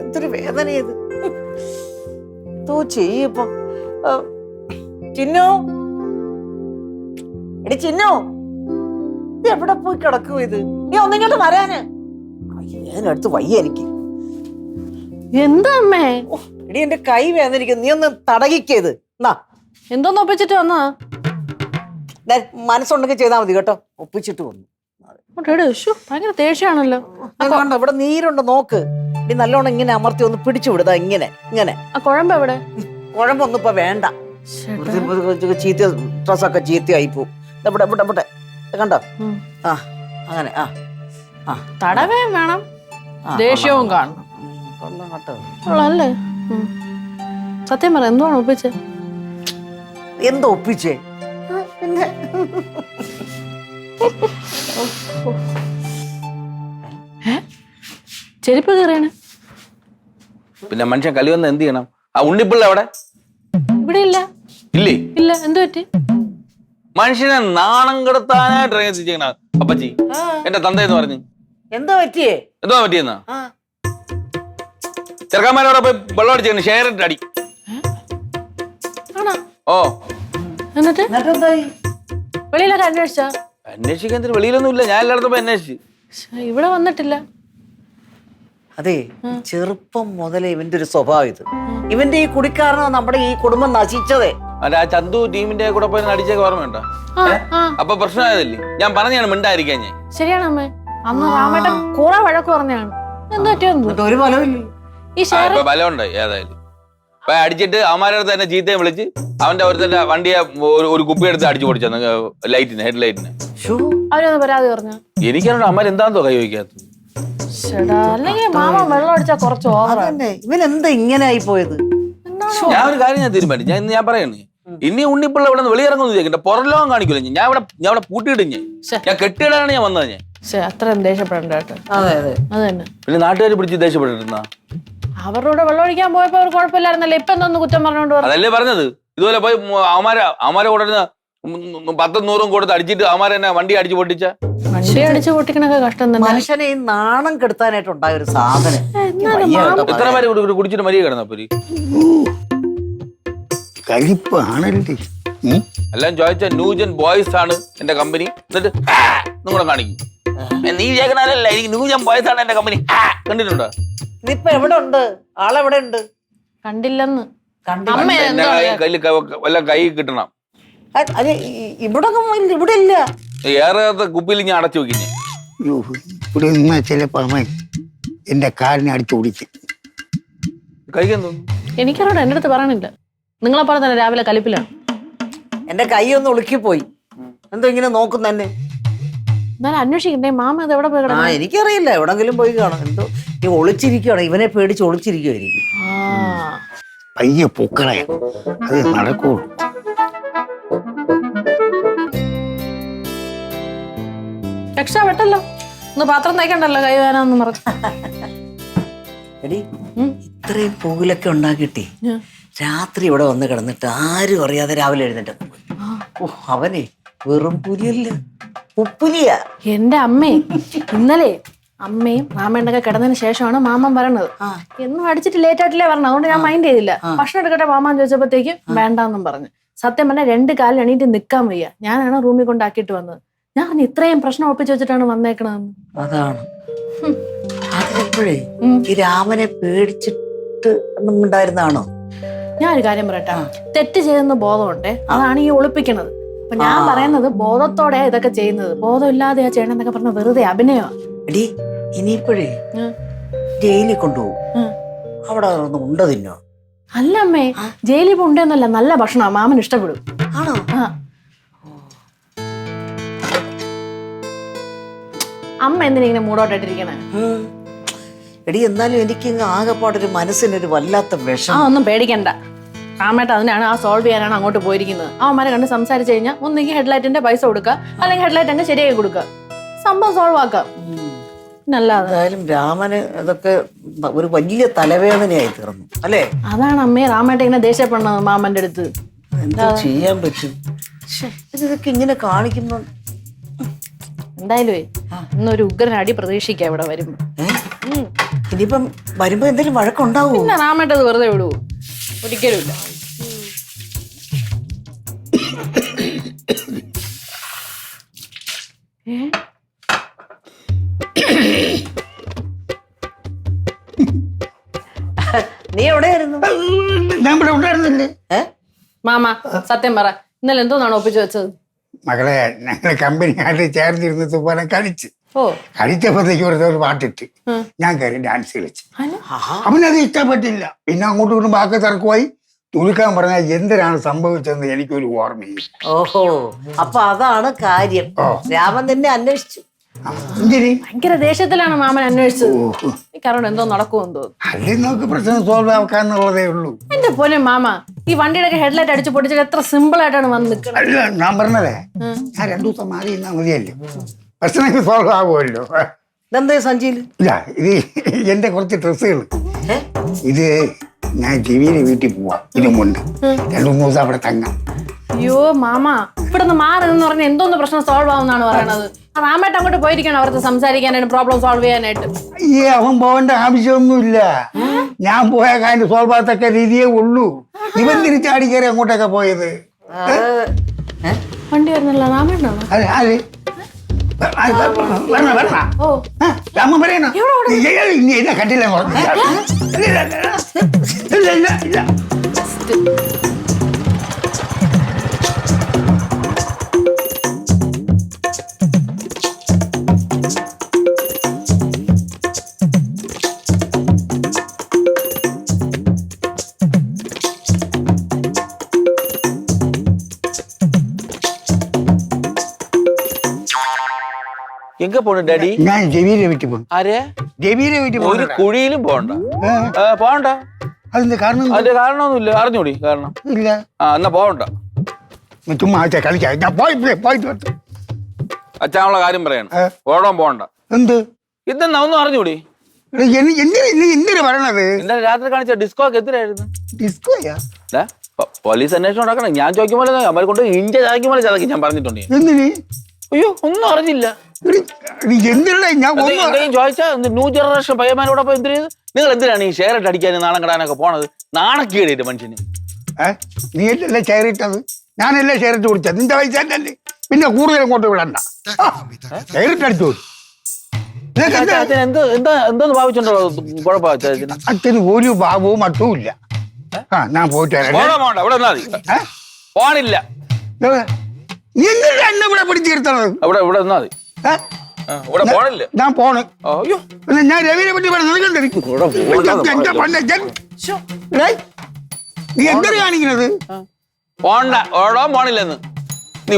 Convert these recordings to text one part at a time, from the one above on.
എന്തൊരു വേദന ഇത്. എന്തോ ചെയ്യപ്പോ. ചിന്നു, എടി ചിന്നു, ഇത് എവിടെ പോയി കിടക്കും ഇത്? നീ ഒന്നിങ്ങോട്ട് വരാന്. ഞാനടുത്ത് വയ്യ എനിക്ക്. എന്താ അമ്മേ? എടി എന്റെ കൈ വേദനിക്കുന്നു, നീ ഒന്ന് തടകിക്കേത്. എന്നാ എന്തോന്ന് ഒപ്പിച്ചിട്ട് വന്നാ? മനസ്സുണ്ടെങ്കിൽ ചെയ്താൽ മതി കേട്ടോ. ഒപ്പിച്ചിട്ട് വന്നു. ഭയങ്കര ദേഷ്യാണല്ലോ. കണ്ടോ ഇവിടെ നീരുണ്ട്, നോക്ക്. ഇനി നല്ലോണം ഇങ്ങനെ അമർത്തി ഒന്ന് പിടിച്ചു വിടുതാ. ഇങ്ങനെ ഇങ്ങനെ. ആ കുഴമ്പ് എവിടെ? കുഴമ്പൊന്നും ഇപ്പൊ വേണ്ട. ചീത്ത ഡ്രസ്സൊക്കെ ചീത്തയായി പോവും. ഇവിടെ ഇവിടെ ഇവിടെ കണ്ടോ? ആ അങ്ങനെ. ആ തടവേ വേണം, ദേഷ്യവും കാണണം. കൊള്ളാം കേട്ടോ. കൊള്ളാല്ലേ? സത്യം പറ, എന്തുവാണ് ഒപ്പിച്ചേ? എന്തോ ഒപ്പിച്ചേ? പിന്നെ ചെരുപ്പ് കയറിയാണ്. പിന്നെ മനുഷ്യൻ കലി വന്ന് എന്ത് ചെയ്യണം? ആ ഉണ്ണിപ്പിള്ള അവിടെ ഇവിടെ ഇല്ല. ഇല്ലേ? ഇല്ല. എന്ത് പറ്റി? മനുഷ്യനെ നാണം കെടുത്താനായിട്ട് ഇറങ്ങിച്ചിരിക്കണ അപ്പച്ചി. എന്റെ തന്തയെന്ന് പറഞ്ഞു. എന്താ പറ്റിയേ? എന്തോ പറ്റിയെന്നാ? ചെറുക്കന്മാരോടെ പോയി വെള്ളം അടിച്ചു ഷെയറിട്ട് അടി. ഓ എന്നിട്ട് വെളിയിലൊക്കെ അന്വേഷിച്ചാ? അന്വേഷിക്കാൻ വെളിയിലൊന്നും ഇല്ല. ഞാൻ എല്ലായിടത്തും പോയി അന്വേഷിച്ചു. ഇവിടെ വന്നിട്ടില്ല. അതെ, ചെറുപ്പം മുതലേ ഇവന്റെ ഒരു സ്വഭാവം ഇത്. ഇവന്റെ ഈ കുടിക്കാരനോ നമ്മുടെ ഈ കുടുംബം നശിച്ചതേ. അല്ല, ആ ചന്തു ടീമിന്റെ കൂടെ പോയി അടിച്ചേക്ക് ഓർമ്മയുണ്ടോ? അപ്പൊ പ്രശ്നമായതല്ലേ? ഞാൻ പറഞ്ഞാണ് മിണ്ടായിരിക്കാൻ. ഞാൻ ശരിയാണ് അമ്മേ, അന്ന് രാമേട്ടൻ കുറെ വഴക്ക് പറഞ്ഞാണ്. എന്താ പറ്റിയൊന്നും ഒരു ഫലമില്ല. ഈ ബലമുണ്ട് ഏതായാലും. അപ്പൊ അടിച്ചിട്ട് അവന്മാരുടെ അടുത്ത് തന്നെ ചീത്തയും വിളിച്ച് അവന്റെ ഒരുത്തന്റെ വണ്ടിയെ ഒരു കുപ്പി എടുത്ത് അടിച്ചു പൊടിച്ചു ലൈറ്റിന്, ഹെഡ് ലൈറ്റിന്. അവരൊന്ന് പരാതി പറഞ്ഞു. എനിക്കറിയാം അമ്മ എന്താന്തോ കൈ വയ്ക്കാത്ത. അല്ലെങ്കിൽ മാമ വെള്ളം അടിച്ചാ കുറച്ച് ഓവറാണ്. ഇവൻ എന്താ ഇങ്ങനെ ആയി പോയത്? ഞാൻ ഒരു കാര്യം ഞാൻ തീരുമാനിച്ചു. ഞാൻ പറയണേ, ഇനി ഉണ്ണിപ്പിള്ള ഇവിടെ നിന്ന് വെളിയിറങ്ങുന്നു ചോദിക്കട്ടെ. പുറലോകം കാണിക്കൂല. ഞാൻ ഇവിടെ പൂട്ടിയിടും. ഞാൻ കെട്ടിയിടാനാണ് ഞാൻ വന്നത്. ഞാൻ അത്രയും ദേഷ്യപ്പെടണ്ട കേട്ടോ. അത് തന്നെ. പിന്നെ നാട്ടുകാർ പിടിച്ച് ദേഷ്യപ്പെട്ടിരുന്ന അവരോട് വെള്ളം ഒഴിക്കാൻ പോയപ്പോ അവർ കുഴപ്പമില്ലായിരുന്നല്ലേ. ഇപ്പൊ എന്തോന്ന് കുറ്റം പറഞ്ഞോണ്ട്? അതല്ലേ പറഞ്ഞത്. ഇതുപോലെ പോയി അവന്മാരെ കൊടുക്കുന്ന 10-100 കൊടുത്ത് അടിച്ചിട്ട് അവന്മാരെ തന്നെ വണ്ടി അടിച്ചു പൊട്ടിച്ച. വണ്ടി അടിച്ചു പൊട്ടിക്കണൊക്കെ കഷ്ടം തന്നെ. മനുഷ്യനെ ഈ നാണം കെടുത്താനായിട്ടുണ്ടായ ഒരു സാധനം. എത്ര പേരെ കുടിച്ചിട്ട് മരിയ കിടന്നപ്പോ കഴിപ്പാണല്ലേ. എല്ലാം ചോദിച്ച ന്യൂജൻ ബോയ്സ് ആണ് എന്റെ കമ്പനി. എന്നിട്ട് നിങ്ങളെ കാണിക്കും. നീ കേൾക്കണല്ല, എനിക്ക് ന്യൂജൻ ബോയ്സ് ആണ് എന്റെ കമ്പനി. കണ്ടിട്ടുണ്ടോ? ഇതിപ്പോ എവിടെ ഉണ്ട്? ആളെവിടെ ഉണ്ട്? കണ്ടില്ലെന്ന്. വല്ല കൈ കിട്ടണം. ഇവിടെ ഇല്ല. ഏറെ കുപ്പിയിൽ ഞാൻ അടച്ചു വെക്കിഞ്ഞേ. ഇവിടെ നിന്നാ ചിലപ്പോ അമ്മ എന്റെ കാലിനെ അടിച്ചു ഓടിച്ച്. കഴിക്കാൻ തോന്നുന്നു. എനിക്കറിയാം, എന്റെ അടുത്ത് പറയണില്ല. നിങ്ങളെ പോലെ തന്നെ രാവിലെ കലിപ്പിലാണ്. എന്റെ കൈ ഒന്ന് ഉളുക്കിപ്പോയി. എന്തോ ഇങ്ങനെ നോക്കുന്ന തന്നെ. എന്നാലും അന്വേഷിക്കണ്ടേ മാമ അത് എവിടെ പോയി കിടന്നു? എനിക്കറിയില്ല, എവിടെങ്കിലും പോയി കാണും. എന്തോ ഈ ഒളിച്ചിരിക്കുകയാണ്. ഇവനെ പേടിച്ച് ഒളിച്ചിരിക്കുവായിരിക്കും. പയ്യെ പൊക്കളെ അത് നടക്കുള്ളൂ. രക്ഷപ്പെട്ടല്ലോ. ഒന്ന് പാത്രം തയ്ക്കണ്ടല്ലോ കൈ വേനാന്ന് പറഞ്ഞു. എടി, ഇത്രയും പൂലൊക്കെ ഉണ്ടാക്കിട്ടേ രാത്രി ഇവിടെ വന്ന് കിടന്നിട്ട് ആരും അറിയാതെ രാവിലെ എഴുന്നേറ്റ് അവനെ വെറും പുലിയല്ല, ഉപ്പുലിയാ. എന്റെ അമ്മേ, ഇന്നലെ അമ്മയും മാമേണ്ടൊക്കെ കിടന്നതിന് ശേഷമാണ് മാമൻ വരണത്. എന്നും അടിച്ചിട്ട് ലേറ്റ് ആയിട്ടില്ലേ പറഞ്ഞത്. അതുകൊണ്ട് ഞാൻ മൈൻഡ് ചെയ്തില്ല. ഭക്ഷണം എടുക്കട്ടെ മാമാൻ ചോദിച്ചപ്പോഴത്തേക്കും വേണ്ടാന്നും പറഞ്ഞു. സത്യം പറഞ്ഞാൽ 2 കാലിൽ എണീറ്റ് നിക്കാൻ വയ്യ. ഞാനാണ് റൂമിൽ കൊണ്ടാക്കിയിട്ട് വന്നത്. ഞാൻ ഇത്രയും പ്രശ്നം ഒപ്പിച്ച് വെച്ചിട്ടാണ് വന്നേക്കണെന്ന്. അതാണ് അതിനെപ്പോഴേ ഈ രാമനെ പേടിച്ചിട്ട് ഉണ്ടായിരുന്നാണോ? ഞാനൊരു കാര്യം പറയട്ടെ, തെറ്റ് ചെയ്യുന്ന ബോധമുണ്ടേ, അതാണ് ഈ ഒളിപ്പിക്കണത്. അപ്പൊ ഞാൻ പറയുന്നത് ബോധത്തോടെ ഇതൊക്കെ ചെയ്യുന്നത്. ബോധമില്ലാതെയാ ചെയ്യണമെന്നൊക്കെ പറഞ്ഞ വെറുതെ അഭിനയമാ. എടി, ഇനിയിപ്പോഴേ ജയിലിൽ കൊണ്ടുപോകും. അവിടെ ഉണ്ട തിന്നോ? അല്ല അമ്മേ, ജയിലിൽ ഉണ്ടെന്നല്ല, നല്ല ഭക്ഷണം മാമന് ഇഷ്ടപ്പെടും. ആണോ? അമ്മ എന്തിനിങ്ങനെ മൂടോട്ടിട്ടിരിക്കണേ? എടി, എന്നാലും എനിക്ക് ആകെപ്പാടൊരു മനസ്സിനൊരു വല്ലാത്ത വിഷം. ഒന്നും പേടിക്കണ്ട. രാമേട്ട അതിനാണ് ആ സോൾവ് ചെയ്യാനാണ് അങ്ങോട്ട് പോയിരിക്കുന്നത്. അവന്മാരെ കണ്ട് സംസാരിച്ചു കഴിഞ്ഞാൽ ഒന്നെങ്കിൽ ഹെഡ്ലൈറ്റിന്റെ പൈസ കൊടുക്കുക, അല്ലെങ്കിൽ ഹെഡ്ലൈറ്റ് അങ്ങ് ശരിയാക്കി കൊടുക്കുക. സംഭവം സോൾവ് ആക്കാം. എന്തായാലും രാമന് ഇതൊക്കെ ഒരു വലിയ തലവേദനയായി തീർന്നു അല്ലേ? അതാണ് അമ്മയെ രാമേട്ട ഇങ്ങനെ ദേഷ്യപ്പെടുന്നത് മാമന്റെ അടുത്ത്. എന്താ ചെയ്യാൻ പറ്റും? ഇതൊക്കെ ഇങ്ങനെ കാണിക്കുന്നു. എന്തായാലും ഇന്നൊരു ഉഗ്രൻ അടി പ്രതീക്ഷിക്കാം ഇവിടെ വരുമ്പോ. ഇനിയിപ്പം വരുമ്പോ എന്തെങ്കിലും വഴക്കുണ്ടാവൂ? പിന്നെ രാമേട്ടത് വെറുതെ വിടുവോ? ഒരിക്കലും ഇല്ല. നീ എവിടെയായിരുന്നു? ഞാൻ ഇവിടെ ഉണ്ടായിരുന്നില്ലേ? മാമ സത്യം പറ, ഇന്നലെ എന്തോന്നാണ് ഒപ്പിച്ചു വെച്ചത്? മകളെ, ഞങ്ങളെ കമ്പനിയായിട്ട് ചേർന്നിരുന്നത് പോലെ കളിച്ച് ഓ കളിച്ചപ്പോഴത്തേക്ക് ഒരു പാട്ടിട്ട് ഞാൻ കയറി ഡാൻസ് കളിച്ചു. അവനത് ഇഷ്ടപ്പെട്ടില്ല. പിന്നെ അങ്ങോട്ടും ഇങ്ങോട്ടും ബാക്കി തിരക്കുമായി തുളുക്കാൻ പറഞ്ഞാൽ എന്തിനാണ് സംഭവിച്ചതെന്ന് എനിക്കൊരു ഓർമ്മയില്ല. ഓഹോ, അപ്പൊ അതാണ് കാര്യം. രാമൻ നിന്നെ അന്വേഷിച്ചു. ഭയങ്കര ദേഷ്യത്തിലാണ് മാമൻ അന്വേഷിച്ചത്. കാരണം എന്തോ നടക്കുമെന്ന് തോന്നുന്നു. അല്ലെങ്കിൽ നമുക്ക് പ്രശ്നം സോൾവ് ആക്കാന്നുള്ളതേ ഉള്ളൂ. എന്റെ പൊന്നെ മാമ, ഈ വണ്ടിയുടെ ഹെഡ്ലൈറ്റ് അടിച്ചു പൊട്ടിച്ചത് എത്ര സിമ്പിൾ ആയിട്ടാണ് വന്ന് നിൽക്കുന്നത്. അല്ല, ഞാൻ പറഞ്ഞതേ, ഞാൻ 2 ദിവസം മാറി നിന്നാ മതിയല്ലോ, പ്രശ്നങ്ങൾ സോൾവ് ആകുമല്ലോ. ഇതെന്താ സഞ്ചിയില്? ഇല്ല, ഇത് എന്റെ കുറച്ച് ഡ്രസ്സുകൾ. ഇത് ഞാൻ ജിവിയുടെ വീട്ടിൽ പോവാം. ഇതിനുമുണ്ട് 2-3 ദിവസം അവിടെ തങ്ങാം. അയ്യോ മാമ, ഇവിടുന്ന് മാറി എന്ന് പറഞ്ഞാൽ എന്തോന്ന് പ്രശ്നം സോൾവ് ആവുന്നാണ് പറയണത്. രാമേട്ട അങ്ങോട്ട് പോയിരിക്കണം അവർക്ക് സംസാരിക്കാനായിട്ട്, പ്രോബ്ലം സോൾവ് ചെയ്യാനായിട്ട്. അയ്യേ, അവൻ പോകേണ്ട ആവശ്യമൊന്നുമില്ല. ഞാൻ പോയ കാര്യം സോൾവ് ആകത്തക്ക രീതിയേ ഉള്ളൂ. ഇവൻ തിരിച്ചാടി കയറി അങ്ങോട്ടൊക്കെ പോയത്. വണ്ടി വരുന്നില്ല, രാമേട്ടനാണോ? അതെ അതെ, ഓ രാമൻ പറയണ കണ്ടില്ല. എങ്ക പോണു ഡാഡി? ഞാൻ ജമീലെ വീട്ടിൽ പോകും. ആരെ? ജമീലെ വീട്ടിൽ ഒരു കുഴിയിലും പോകണ്ട. പോകണ്ട. അതിന്റെ കാരണം? അതിന്റെ കാരണമൊന്നുമില്ല. അറിഞ്ഞൂടി കാരണം? ഇല്ല. എന്നാ പോകണ്ട. ചുമ്മാ കളിക്കാം. ഞാൻ പോയിട്ട് അച്ഛനുള്ള കാര്യം പറയണം. ഓടാൻ പോകണ്ട. എന്ത് ഇതെന്നാ ഒന്നും അറിഞ്ഞൂടി? എന്തിനാ പറയണത്? ഇന്നലെ രാത്രി കാണിച്ച ഡിസ്കോക്ക് എതിരായിരുന്നു. ഡിസ്കോയാ? പോലീസ് അന്വേഷണം നടക്കണം. ഞാൻ ചോദിക്കുമ്പോൾ അവരെ കൊണ്ട് ഇഞ്ച ചതക്കുമ്പോൾ ചതക്കി ഞാൻ പറഞ്ഞിട്ടുണ്ട്. എന്തിന്? അയ്യോ, ഒന്നും അറിഞ്ഞില്ല. എന്തിനാ ഞാൻ ചോദിച്ചാ ന്യൂ ജനറേഷൻ പയ്യന്മാരോടൊപ്പം എന്തിനു നിങ്ങൾ എന്തിനാണ് ഈ ഷെയർ ഇട്ട് അടിക്കാനും നാണം കെടാനൊക്കെ പോണത്? നാണക്കേടിയിട്ട് മനുഷ്യന്. നീ അല്ലേ ഷെയർ ഇട്ടത്? ഞാനല്ലേ ഷെയർ ഇട്ട് കൊടുത്തത്? നിന്റെ പൈസ അല്ലേ? പിന്നെ കൂടുതൽ അങ്ങോട്ട് വിടണ്ട. ഷെയർ ഇട്ട് അടിച്ചു. എന്തോന്ന് ഭാവിച്ചുണ്ടോ കുഴപ്പത്തിന്? അച്ഛന് ഒരു ഭാവവും മട്ടും ഇല്ല. ഞാൻ പോയിട്ട് പോണില്ല. നീ എന്തിനാ എന്നെ ഇവിടെ പിടിച്ചിരുത്തണത്? ഇവിടെ നിന്നാ മതി. ഇവിടെ പോണില്ല. ഞാൻ പോണ്. അയ്യോ, പിന്നെ ഞാൻ രവിനെ പറ്റി നീ എന്തൊരു കാണിക്കണത്? പോണ്ട. ഓടോ പോണില്ലെന്ന് നീ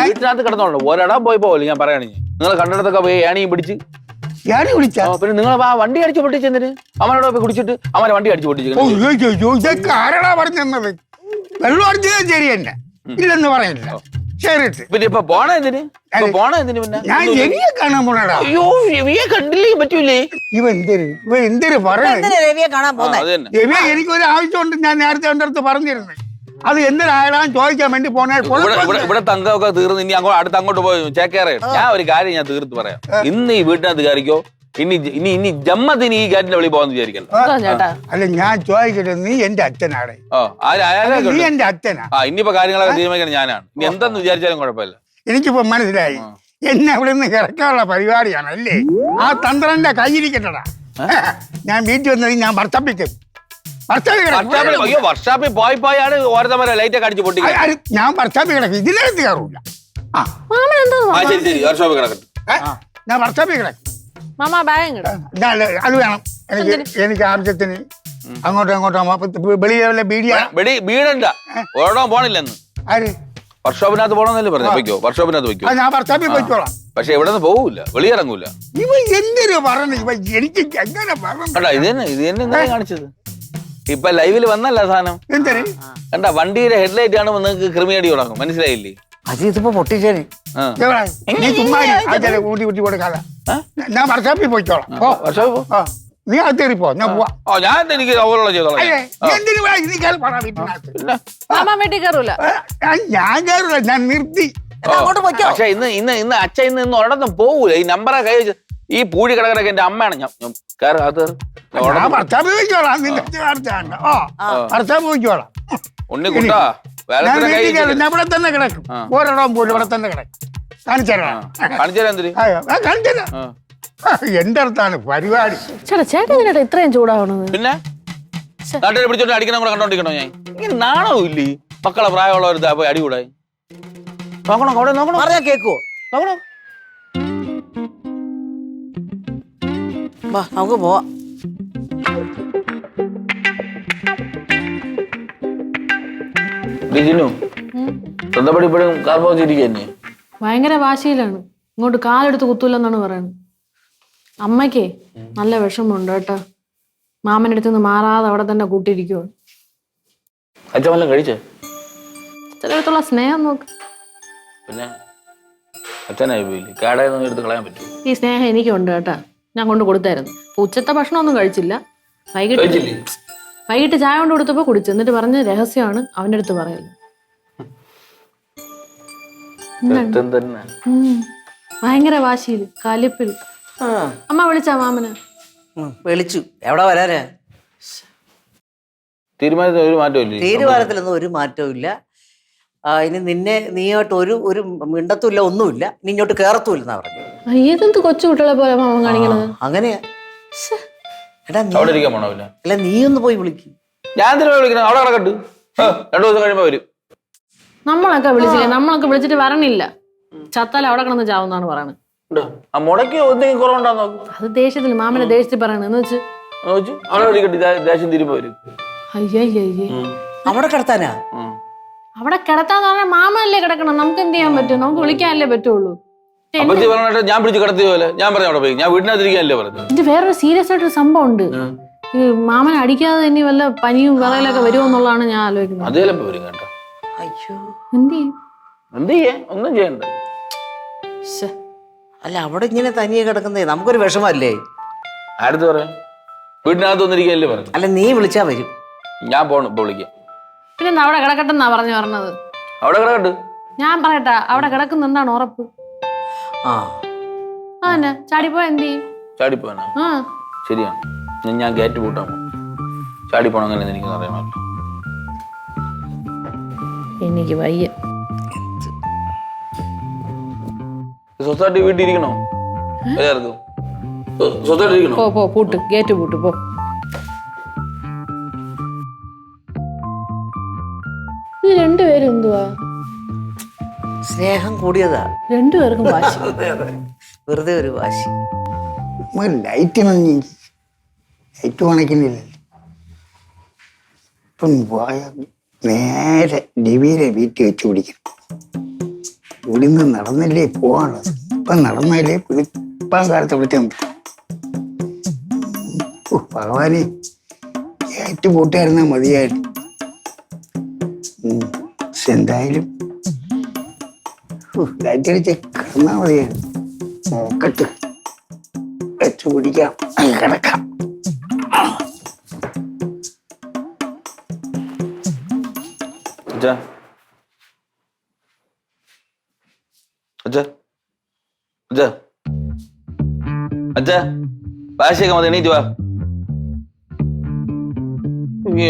വീട്ടിനകത്ത് കിടന്നോളൂ. ഒരിടാൻ പോയി പോകല്ലേ ഞാൻ പറയുകയാണെങ്കിൽ. നിങ്ങൾ കണ്ടിടത്തൊക്കെ പോയി ഏണിയും പിടിച്ച് പിന്നെ നിങ്ങൾ ആ വണ്ടി അടിച്ചു പൊട്ടിച്ചെന്തിന്? അവനോട് പോയി കുടിച്ചിട്ട് അവനെ വണ്ടി അടിച്ചു പൊട്ടിച്ചു. ആരാടാ പറഞ്ഞത്? വെള്ളം അടിച്ചത് ശരി തന്നെ, ഇല്ലെന്ന് പറയില്ല. പിന്നെ ഇപ്പൊ പോണ എന്തിന്? പിന്നെ ഞാൻ രവിയെ കാണാൻ പോണടാ. അയ്യോ, രവിയെ കണ്ടില്ലേ പറ്റൂലേ? ഇവ എന്തൊരു പറയണ? രവിയെ കാണാൻ പോകുന്നത്? രവിയെ എനിക്കൊരു ആവശ്യമുണ്ട്. ഞാൻ നേരത്തെ എൻ്റെ അടുത്ത് പറഞ്ഞിരുന്നു. അത് എന്തിനായാലും ചോദിക്കാൻ വേണ്ടി പോണേ. ഇവിടെ തങ്കമൊക്കെ തീർന്ന് ഇനി അടുത്ത് അങ്ങോട്ട് പോയി ചേക്കേറെ. ഞാൻ ഒരു കാര്യം ഞാൻ തീർത്ത് പറയാം. ഇന്ന് ഈ വീട്ടിനകത്ത് കയറിക്കോ. ഇനി ജമ്മത്തിന് ഈ കാറ്റിന്റെ വെളി പോകാന്ന് വിചാരിക്കല്ലോ. അല്ല, ഞാൻ ചോദിക്കട്ടെ, നീ എന്റെ അച്ഛനാണ്. നീ എന്റെ അച്ഛനാ. ഇനിയിപ്പോ കാര്യങ്ങളൊക്കെ തീരുമാനിക്കണം ഞാനാണ്. ഇനി എന്തെന്ന് വിചാരിച്ചാലും കുഴപ്പമില്ല. എനിക്കിപ്പോ മനസ്സിലായി. എന്നെ അവിടെ നിന്ന് കിടക്കാനുള്ള പരിപാടിയാണ് അല്ലേ? ആ തന്ത്രന്റെ കയ്യിരിക്കട്ടടാ. ഞാൻ വീട്ടിൽ വന്നത് ഞാൻ വർത്തപ്പിക്കും. അയ്യോ, വർഷാപ്പിൽ പോയാണ് ഓരോരുത്തരെ ലൈറ്റ് ഒക്കെ അടിച്ച് പൊട്ടിക്കും. ഞാൻ വർഷാപ്പിൽ കിടക്കും. ഇതിനകത്ത് കയറൂല. ശരി, വർഷാപ്പിൽ കിടക്കട്ടെ. ഞാൻ വർഷാപ്പിൽ കിടക്കും. അത് വേണം എനിക്ക് ആവശ്യത്തിന്. അങ്ങോട്ടും വെളിയിലെ വീടണ്ട. ഓടാൻ പോണില്ലെന്ന്. ആര്? വർക്ക്ഷോപ്പിനകത്ത് പോകണമെന്നല്ലേ പറഞ്ഞു? വെക്കോ, വർക്ക്ഷോപ്പിനകത്ത് വെക്കോ. ഞാൻ വർഷാപ്പിൽ പോയിക്കോളാം. പക്ഷെ ഇവിടെ നിന്ന് പോകൂല, വെളിയിറങ്ങൂല. ഇവ എന്തിനു പറഞ്ഞു? എനിക്ക് എങ്ങനെ പറഞ്ഞു? ഇത് തന്നെ എന്താ കാണിച്ചത്? ഇപ്പൊ ലൈവില് വന്നല്ല സാധനം. എന്തിന്? കണ്ട, വണ്ടിയുടെ ഹെഡ്ലൈറ്റ് കാണുമ്പോ നിങ്ങൾക്ക് ക്രിമിനടി തുടങ്ങും. മനസ്സിലായില്ലേ? ഇതിപ്പോ പൊട്ടിച്ചേനെ. നീ ചുമ്മാ ഊട്ടി ഊട്ടി കൊടുക്കാതെ. ഞാൻ വർഷാപ്പിൽ പോയിക്കോളാം. നീ അത് കയറിപ്പോ. ഞാൻ പോവാ. ഞാൻ എനിക്ക് ചെയ്തോളാം. ഞാൻ കയറൂല. ഞാൻ നിർത്തി. പക്ഷെ ഇന്ന് അച്ഛൻ ഇന്ന് ഒരിടത്തും പോകൂല. ഈ നമ്പറാ കൈ വെച്ച് ഈ പൂഴി കിടക്കണൊക്കെ എന്റെ അമ്മയാണ്. ഞാൻ കയറി അത് ഞാൻ ഭർത്താവ് പോയിക്കോളാം, നിന്റെ അടുത്താണ്. ഭർത്താവ് പോയിക്കോളാം. ഉണ്ണി കുട്ടാ ഞാൻ വീട്ടിൽ കയറും, ഞാൻ ഇവിടെ തന്നെ കിടക്കും. ഓരോടവും പോലും ഇവിടെ തന്നെ കിടക്കും. കാണിച്ചേരാം, കാണിച്ചാൽ എന്തിന്? കാണിച്ചേരാ. എന്റെ അടുത്താണ് പരിപാടി. ചേട്ടാ ചേട്ടാ ഇതിനാ ഇത്രയും ചൂടാവണത്? പിന്നെ നാട്ടിൽ പിടിച്ചോണ്ട് അടിക്കണം കൂടെ കണ്ടോണ്ടിരിക്കണോ ഞാൻ? ഇങ്ങനെ നാണവും ഇല്ലേ മക്കളെ പ്രായമുള്ളവർ പോയി അടികൂടായി? നോക്കണോ അവിടെ നോക്കണോ? പറഞ്ഞാ കേക്കുവോ? നോക്കണോ? വാ നമുക്ക് പോവാം. ജിനു സ്വന്തപ്പടി ഇപ്പോഴും കാർബോച്ചിരിക്കുക തന്നെ. ഭയങ്കര വാശിയിലാണ്. ഇങ്ങോട്ട് കാലെടുത്ത് കുത്തൂലെന്നാണ് പറയുന്നത്. അമ്മയ്ക്കേ നല്ല വിഷമമുണ്ട് കേട്ടോ. മാമൻ്റെ അടുത്ത് നിന്ന് മാറാതെ അവിടെ തന്നെ കൂട്ടിയിരിക്കുവാണ്. അച്ഛൻ വല്ലതും കഴിച്ചേ? ചിലടത്തുള്ള സ്നേഹം നോക്ക്. പിന്നെ അച്ഛനായി പോയില്ലേ? കേടായൊന്നും എടുത്ത് കളയാൻ പറ്റുമോ? ഈ സ്നേഹം എനിക്കുണ്ട് കേട്ടാ. ഞാൻ കൊണ്ട് കൊടുത്തായിരുന്നു. ഉച്ചത്തെ ഭക്ഷണമൊന്നും കഴിച്ചില്ല. വൈകിട്ട് ചായ കൊണ്ട് കൊടുത്തപ്പോ കുടിച്ചു. എന്നിട്ട് പറഞ്ഞ രഹസ്യമാണ് അവന്റെ അടുത്ത് പറയല്. ഭയങ്കര വാശിയില് കലിപ്പില്. അമ്മ വിളിച്ചാ മാമന്? വിളിച്ചു. എവിടെ വരാനാ? തീരുമാനത്തിൽ ഒരു മാറ്റമില്ല. തീരുമാനത്തിലൊന്നും ഒരു മാറ്റവും ഇല്ല. ഇനി നീയായിട്ട് ഒരു മിണ്ടത്തുമില്ല, ഒന്നുമില്ല. ഇനി ഇങ്ങോട്ട് കേറത്തുമില്ലെന്നാ പറഞ്ഞു. ഏതെന്ത് കൊച്ചു കുട്ടികളെ പോലെ മാമൻ കാണിക്കണത്? അങ്ങനെയാ. എടാ അവിടെ ഇരിക്കാൻ പോണമില്ല. അല്ല നീ ഒന്ന് പോയി വിളിക്കും. ഞാൻ തന്നെ വിളിക്കണം. അവിടെ കിടക്കട്ട്. 2 ദിവസം കഴിയുമ്പോ വരും. നമ്മളൊക്കെ വിളിച്ചില്ലേ? നമ്മളൊക്കെ വിളിച്ചിട്ട് വരണില്ല. ചത്താൽ അവിടെ കിടന്ന് ചാവുന്നാണ് പറയണത്. മുടക്കി എന്തെങ്കിലും കുറവുണ്ടാന്ന് നോക്കും. അത് ദേഷ്യത്തിൽ മാമനെ ദേഷ്യത്തിൽ പറയണ എന്ന് വെച്ച് അവിടെ വിളിക്കട്ടെ. ദേഷ്യം തിരുമ്പോ വരും. അയ്യയ്യേ അവിടെ കിടത്താനാ? അവിടെ കിടത്താന്ന് പറഞ്ഞാൽ മാമനല്ലേ കിടക്കണം. നമുക്ക് എന്ത് ചെയ്യാൻ പറ്റും? നമുക്ക് വിളിക്കാനല്ലേ പറ്റുള്ളൂ. അപ്പച്ചി പറഞ്ഞിട്ട് ഞാൻ പിടിച്ച് കിടത്തിയ പോലെ ഞാൻ പറഞ്ഞു അവിടെ പോയി. ഞാൻ വീടിനകത്തിരിക്കാനല്ലേ പറഞ്ഞത്. ഇത് വേറൊരു സീരിയസ് ആയിട്ടൊരു സംഭവം ഉണ്ട്. ഈ മാമനെ അടിക്കാതെ ഇനി വല്ല പനിയും വിറയിലൊക്കെ വരുമോ എന്നുള്ളതാണ് ഞാൻ ആലോചിക്കുന്നത്. അത് ചിലപ്പോ വരും കേട്ടോ. അയ്യോ എന്ത് ചെയ്യും? എന്ത് ചെയ്യേ? ഒന്നും ചെയ്യണ്ട. അല്ല അവിടെ ഇങ്ങനെ തനിയെ കിടക്കുന്നേ നമുക്കൊരു വിഷമല്ലേ? ആരടുത്ത് പറയാം? വീടിനകത്ത് വന്നിരിക്കല്ലേ പറഞ്ഞു. അല്ല നീ വിളിച്ചാ വരും. ഞാൻ പോണു ഇപ്പൊ വിളിക്കാം. പിന്നെ അവിടെ കിടക്കട്ടെന്നാ പറഞ്ഞത്. അവിടെ കിടക്കട്ട്. ഞാൻ പറയട്ടാ അവിടെ കിടക്കുന്ന എന്താണ് ഉറപ്പ്? അതന്നെ ചാടിപ്പോ എന്ത് ചെയ്യും? ചാടിപ്പോനാ? ശരിയാണ്. ഞാൻ ഗേറ്റ് പൂട്ടാൻ പോകും. ചാടിപ്പോണം അങ്ങനെ എനിക്ക് അറിയാമല്ലോ. എനിക്ക് വയ്യ. സൊസൈറ്റി വീട്ടിൽ ഇരിക്കണോ? സൊസൈറ്റി ഇരിക്കണോ? പോ പൂട്ട്, ഗേറ്റ് പൂട്ട് പോ. ഇത് രണ്ടുപേരും എന്തുവാ? സ്നേഹം കൂടിയതാ. രണ്ടുപേർക്കും വാശി. വെറുതെ ഒരു വാശി. ലൈറ്റ് ഉണക്കുന്നില്ല. ഇപ്പം നേരെ ഡിവിയിലെ വീട്ടിൽ വെച്ച് പിടിക്കണം. ഇവിടുന്ന് നടന്നില്ലേ പോവാനുള്ളത്. ഇപ്പം നടന്നാലേ ഇപ്പം കാലത്ത് വിളിച്ചാൽ മതി. ഭഗവാനെ ഏറ്റു പൂട്ടായിരുന്നാൽ മതിയായിരുന്നു. എന്തായാലും ലൈറ്റ് അടിച്ച് കിടന്നാൽ മതിയായിരുന്നു. നോക്കട്ട് വെച്ച് പിടിക്കാം, കിടക്കാം. ഭാഷയൊക്കെ മതി. എണീറ്റ് വാ.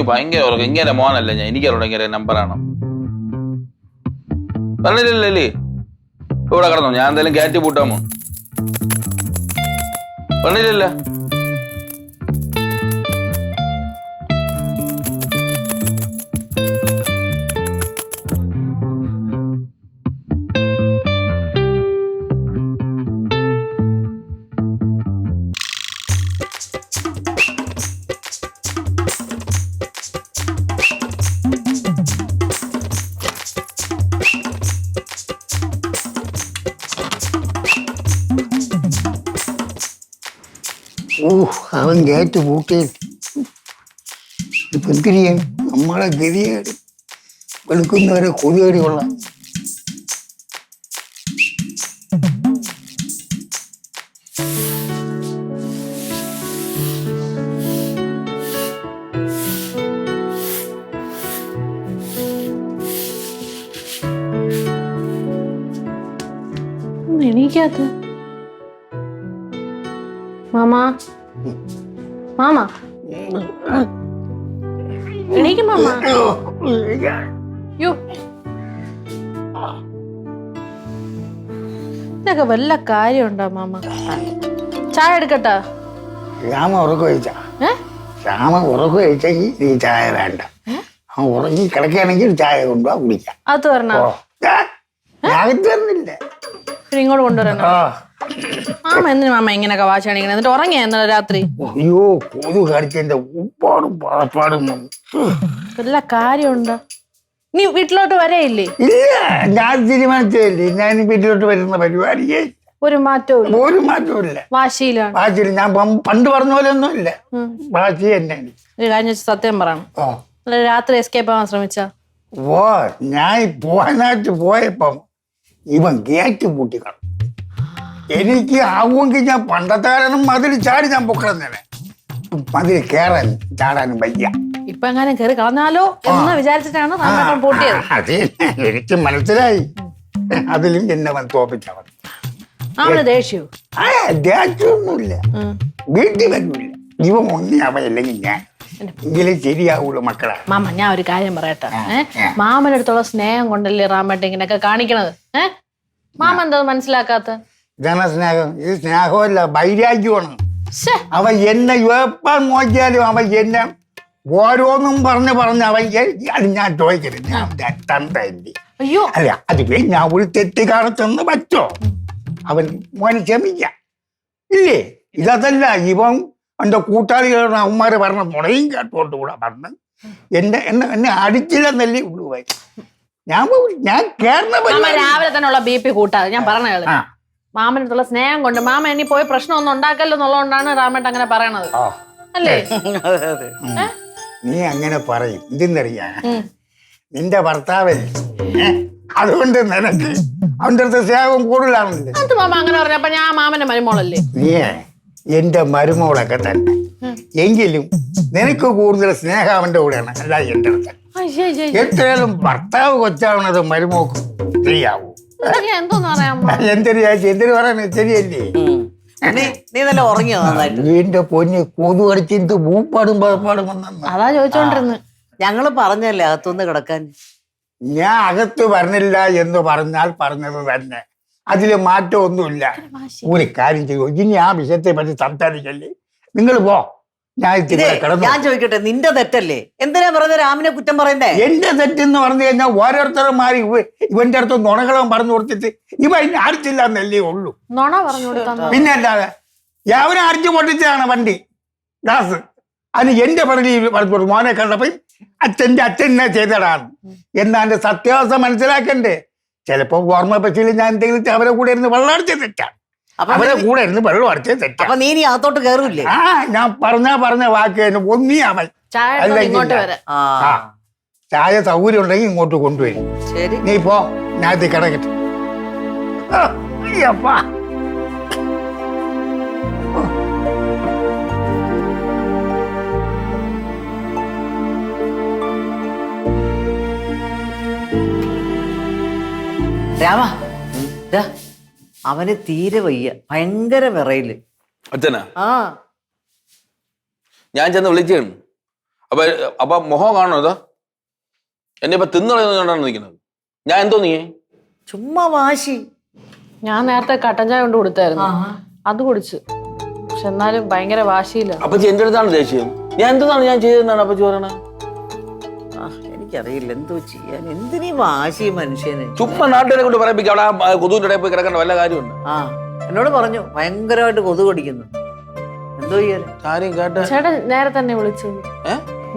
ഭയങ്കര ഉറക്കം. ഇങ്ങനെ മോനല്ല ഞാൻ. എനിക്കറിയാം ഇങ്ങനെ നമ്പറാണ്. പറഞ്ഞില്ലല്ലേ? ഇവിടെ കിടന്നോ? ഞാൻ എന്തായാലും ഗേറ്റ് പൂട്ടാമോ? പറഞ്ഞില്ലല്ലോ. അവൻ ഗേറ്റ് പൂട്ടി. ഇപ്പൊ എന്ത് ചെയ്യാൻ? നമ്മളെ ഗതികേട് വെളുക്കുന്നവരെ കൊതുകടി കൊള്ളാം. എണീക്കാത്ത മാമാ മാമാ എണീക്കും മാമാ. യോ ഇതൊക്കെ വല്ല കാര്യമുണ്ടോ മാമ? ചായ എടുക്കട്ടാ? രാമ ഉറക്കം കഴിച്ചാ? രാമ ഉറക്കം കഴിച്ചെങ്കിൽ നീ ചായ വേണ്ട. അവൻ ഉറങ്ങി കിടക്കുകയാണെങ്കിൽ ചായ കൊണ്ടുപോവാ കുടിക്കാം. അത് പറഞ്ഞോ? ഞാകത്ത് തരുന്നില്ല. പിന്നെ ഇങ്ങോട്ട് കൊണ്ടുവരണോ? മാമ എന്തിനു മാമ ഇങ്ങനെയൊക്കെ വാശി കാണിക്കണേ? എന്നിട്ട് ഉറങ്ങിയാ ഇന്നലെ രാത്രി? അയ്യോ കൊതു കടിച്ചെന്റെ ഉപ്പാടും പാടപ്പാടും വല്ല കാര്യമുണ്ടോ? നീ വീട്ടിലോട്ട് വരയില്ലേ? ഇല്ല, ഞാൻ തീരുമാനിച്ചതല്ലേ. ഞാൻ വീട്ടിലോട്ട് വരുന്ന പരിപാടിയേ ഒരു മാറ്റവും ഇല്ല. ഒരു മാറ്റവും ഇല്ല. വാശിയിലാണ്. വാശിയിൽ ഞാൻ പണ്ട് പറഞ്ഞ പോലെ ഒന്നും ഇല്ല. വാശി തന്നെ. ഒരു കാര്യം വെച്ച് സത്യം പറയണം. രാത്രി എസ്കേപ്പ് ആവാൻ ശ്രമിച്ച? ഓ, ഞാൻ പോകാനായിട്ട് പോയപ്പം ഇവൻ ഗേറ്റ് പൂട്ടിക്കണം. എനിക്ക് ആവുമെങ്കിൽ ഞാൻ പണ്ടത്തെ കാരണം മതിൽ ചാടി ഞാൻ പൊക്കളന്നേനെ. മതിൽ കയറാൻ ചാടാനും വയ്യ. ഇപ്പൊ എങ്ങാനും കയറി കളഞ്ഞാലോ എന്ന് വിചാരിച്ചിട്ടാണ് രാമേട്ടൻ പൂട്ടിയത്. അത് എനിക്ക് മനസ്സിലായി. അതിലും എന്നെ വന്ന് തോപ്പിച്ചവൻ. അവന് ദേഷ്യവും ദേഷ്യമൊന്നുമില്ല. വീട്ടിൽ വരില്ല. ഇവൻ ഒന്നി അവയല്ലെങ്കിൽ ഞാൻ എങ്കിലും ശരിയാവുള്ളൂ മക്കളെ. മാമ ഞാൻ ഒരു കാര്യം പറയട്ടെ. മാമന്റെ അടുത്തുള്ള സ്നേഹം കൊണ്ടല്ലേ രാമേട്ടൻ ഇങ്ങനെയൊക്കെ കാണിക്കണത്. മാമ എന്താ മനസ്സിലാക്കാത്ത? ഇതാണ് സ്നേഹം. ഇത് സ്നേഹമല്ല, വൈരാഗ്യമാണ്. അവൻ എന്നെ എപ്പം നോക്കിയാലും അവൻ എന്നെ ഓരോന്നും പറഞ്ഞ് അവൻ അത് ഞാൻ ചോദിക്കരുത്. ഞാൻ തന്തല്ലേ. അയ്യോ അല്ല, അത് ഞാൻ ഒരു തെറ്റ് കാണിച്ചെന്ന് പറ്റോ? അവൻ മോനെ ക്ഷമിക്കാം ഇല്ലേ? ഇതല്ല, ഇവൻ എൻ്റെ കൂട്ടാളികളുടെ അവന്മാര് പറഞ്ഞ മുടയും കേട്ടോണ്ട് കൂടെ പറഞ്ഞ് എന്നെ അടിച്ചില്ലെന്നല്ലേ ഉള്ളു. ഞാൻ രാവിലെ തന്നെ ഉള്ള BP കൂട്ടാതെ ഞാൻ പറഞ്ഞ മാമനടുത്തുള്ള സ്നേഹം കൊണ്ട് മാമ ഇനി പോയി പ്രശ്നമൊന്നും ഉണ്ടാക്കല്ലോ എന്നുള്ളതുകൊണ്ടാണ് രാമേട്ടൻ അങ്ങനെ പറയണത് അല്ലേ? നീ അങ്ങനെ പറയും. എന്തെന്നറിയാ, നിന്റെ ഭർത്താവല്ലേ, അതുകൊണ്ട് നിനക്ക് അവന്റെ അടുത്ത് സ്നേഹം കൂടുതലാണല്ലേ. അത് മാമ അങ്ങനെ പറഞ്ഞപ്പോ ഞാൻ മാമന്റെ മരുമോളല്ലേ? നീ എന്റെ മരുമോളൊക്കെ തന്നെ, എങ്കിലും നിനക്ക് കൂടുതൽ സ്നേഹം അവന്റെ കൂടെയാണ്, അല്ല എന്റെ അടുത്ത്. എത്രയാലും ഭർത്താവ് കൊച്ചാവണത് മരുമോക്ക് ശരിയാവൂ. എന്തിനു പറയണേ? ശരിയല്ലേ? നീ നല്ല ഉറങ്ങിയോ? എന്റെ പൊന്ന് കൊതു കടിച്ചിട്ട് മൂപ്പാടും പഴപ്പാടും വന്നു. അതാ ചോദിച്ചോണ്ടിരുന്നു. ഞങ്ങള് പറഞ്ഞല്ലേ അകത്തൊന്ന് കിടക്കാൻ. ഞാൻ അകത്ത് പറഞ്ഞില്ല എന്ന് പറഞ്ഞാൽ പറഞ്ഞത് തന്നെ, അതില് മാറ്റമൊന്നുമില്ല. ഒരു കാര്യം ചെയ്തു, ഇനി ആ വിഷയത്തെ പറ്റി സംസാരിക്കല്ലേ. നിങ്ങൾ പോ, ഞാൻ ചോദിക്കട്ടെ, നിന്റെ തെറ്റല്ലേ? എന്തിനാ പറഞ്ഞ രാമിനെ കുറ്റം പറയണ്ടേ? എന്റെ തെറ്റെന്ന് പറഞ്ഞു കഴിഞ്ഞാൽ ഓരോരുത്തരും മാറി ഇവന്റെ അടുത്ത് നുണകളും പറഞ്ഞു കൊടുത്തിട്ട് ഇവ ഇന്നെ അടിച്ചില്ല എന്നല്ലേ ഉള്ളൂ. പിന്നെ അല്ലാതെ അവനെ അടിച്ചു പൊട്ടിച്ചതാണ് വണ്ടി ഗ്ലാസ്. അതിന് എന്റെ പണിയിൽ പറഞ്ഞു മോനെ കണ്ടപ്പോ അച്ഛനെ ചെയ്തടാണ് എന്നാന്റെ സത്യാവസ്ഥ മനസ്സിലാക്കണ്ടേ. ചിലപ്പോ ഓർമ്മ പറ്റിയിൽ ഞാൻ എന്തെങ്കിലും അവരെ കൂടെ ഇരുന്ന് വെള്ളം അടിച്ചത് തെറ്റാണ്. അവരെ കൂടെ ഇരുന്ന് വെള്ളം അടിച്ചത് തെറ്റാണ്. അപ്പൊ നീ അകത്തോട്ട് കയറൂല്ലേ? ഞാൻ പറഞ്ഞ വാക്ക് ഒന്നീ അവൻ ചായ സൗകര്യം ഉണ്ടെങ്കിൽ ഇങ്ങോട്ട് കൊണ്ടുവരും. നീ പോ, ഞാൻ കിടക്കട്ടെ. രാമ, അവന് തീരെ വയ്യ, ഭയങ്കര വിറയില്. അച്ഛനാ? ഞാൻ ചെന്ന് വിളിച്ചാണ്. അപ്പൊ മുഖം കാണണോ? ഇതാ എന്നെ ഇപ്പൊ തിന്നുകളാണ് നിൽക്കുന്നത്. ഞാൻ എന്തോ നീ ചുമ്മാ വാശി. ഞാൻ നേരത്തെ കട്ടൻ ചായ കൊണ്ട് കൊടുത്തായിരുന്നു, അത് കുടിച്ചു. പക്ഷെ എന്നാലും ഭയങ്കര വാശിയില്ല. അപ്പച്ചി എന്റെ അടുത്താണ് ദേഷ്യം. ഞാൻ എന്താണ് ഞാൻ ചെയ്തതെന്നാണ് അപ്പച്ചി പറയണത്? എനിക്കറിയില്ല എന്തോ ചെയ്യാൻ. എന്തിനീ വാശി മനുഷ്യന്? ചുമ്മാ നാട്ടിനെ കൊണ്ട് പറയിപ്പിക്കാം. അവിടെ കൊതുവിന്റെ ഇടയിൽ പോയി കിടക്കേണ്ട വല്ല കാര്യമുണ്ട്? എന്നോട് പറഞ്ഞു ഭയങ്കരമായിട്ട് കൊതു കടിക്കുന്നു. എന്തോ ചെയ്യാൻ? കാര്യം കേട്ട ചേട്ടൻ നേരെ തന്നെ വിളിച്ചു.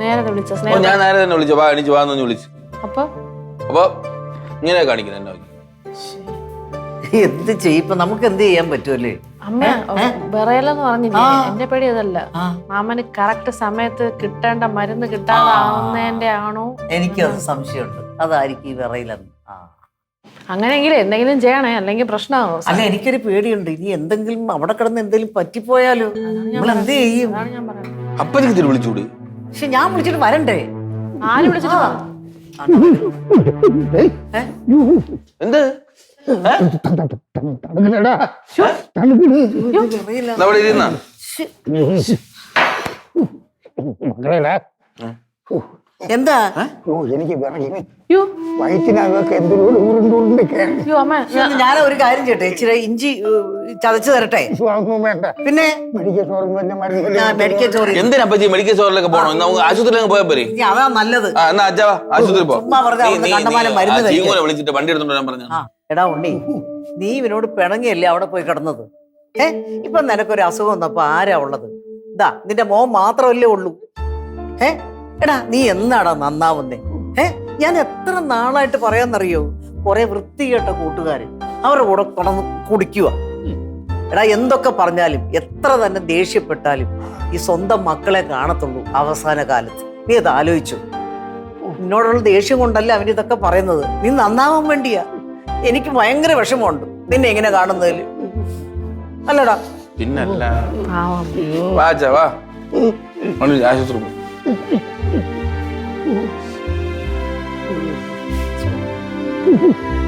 നേരത്തെ വിളിച്ച ഞാൻ നേരെ തന്നെ വിളിച്ചു. വാ എണീച്ച് വാന്ന് വിളിച്ചു. അപ്പൊ ഇങ്ങനെ കാണിക്കുന്നു എന്നെ. എന്ത് ചെയ്യിപ്പ നമുക്ക് എന്ത് ചെയ്യാൻ പറ്റുമല്ലേ? അമ്മ വിറയലെന്ന് പറഞ്ഞില്ലേ, എന്റെ പേടി അതല്ല. മാമന് കറക്റ്റ് സമയത്ത് കിട്ടേണ്ട മരുന്ന് കിട്ടാതാവുന്നതിന്റെ ആണോ? എനിക്കത് സംശയമുണ്ട്. അതായിരിക്കും ഈ വിറയിലെന്ന്. അങ്ങനെയെങ്കിൽ എന്തെങ്കിലും ചെയ്യണേ, അല്ലെങ്കിൽ പ്രശ്നമാണോ? അല്ല, എനിക്കൊരു പേടിയുണ്ട്. ഇനി എന്തെങ്കിലും അവിടെ കിടന്ന് എന്തെങ്കിലും പറ്റിപ്പോയാലോ? നമ്മൾ എന്ത് ചെയ്യും? അപ്പച്ചി വിളിച്ചൂടി. പക്ഷെ ഞാൻ വിളിച്ചിട്ട് വരണ്ടേ? ആര് വിളിച്ചിട്ട്? എന്ത് തണുക്കടാ, തണുക്കട്. അവിടെ ഇരുന്ന മക്കളെടാ എന്താ എനിക്ക് വിറകിന് അയ്യോ വയറ്റിനകത്ത് എന്തിനോട് ഉരുണ്ടുരുണ്ട് കയറി അയ്യോ അമ്മ ഞാൻ ഒരു കാര്യം ചെയ്യട്ടെ, ഇച്ചിരി ഇഞ്ചി ചതച്ച് തരട്ടെ. ഒന്നും വേണ്ട. പിന്നെ മെഡിക്കൽ സ്റ്റോറിൽ നിന്ന് മരുന്ന് മെഡിക്കൽ സ്റ്റോറിൽ എന്തിനാ അപ്പച്ചി മെഡിക്കൽ സ്റ്റോറിലൊക്കെ പോകണം? നമുക്ക് ആശുപത്രിയിലൊക്കെ പോയാൽ പോരെ? അതാ നല്ലത്. ആ എന്നാ അച്ഛാ ആശുപത്രി പോ. ചുമ്മാ വെറുതെ അവിടുന്ന് കണ്ടമാനം മരുന്ന് കഴിക്കാൻ. ജീവനെ വിളിച്ചിട്ട് വണ്ടി എടുത്തോണ്ട് ഞാൻ പറഞ്ഞു. ആ എടാ ഉണ്ണി, നീ ഇവനോട് പിണങ്ങിയല്ലേ അവിടെ പോയി കിടന്നത്? ഇപ്പൊ നിനക്കൊരു അസുഖം വന്നപ്പോ ആരാ ഉള്ളത്? ഇതാ നിന്റെ മോൻ മാത്രമല്ലേ ഉള്ളൂ. എടാ നീ എന്നാടാ നന്നാവുന്നേ? ഞാൻ എത്ര നാളായിട്ട് പറയാന്നറിയോ, കുറെ വൃത്തികെട്ട കൂട്ടുകാര് അവരുടെ കൂടെ കൊണ്ടന്ന് കുടിക്കുക. എടാ എന്തൊക്കെ പറഞ്ഞാലും എത്ര തന്നെ ദേഷ്യപ്പെട്ടാലും ഈ സ്വന്തം മക്കളെ കാണത്തുള്ളൂ അവസാന കാലത്ത്. നീ അത് ആലോചിച്ചു. നിന്നോടുള്ള ദേഷ്യം കൊണ്ടല്ല അവനിതൊക്കെ പറയുന്നത്, നീ നന്നാവാൻ വേണ്ടിയാ. എനിക്ക് ഭയങ്കര വിഷമമുണ്ട് നിന്നെ എങ്ങനെ കാണുന്നതിൽ, അല്ലടാ? പിന്നല്ല പാവം. വാ അച്ഛാ വാ, ആശുപത്രി പോ. കേറി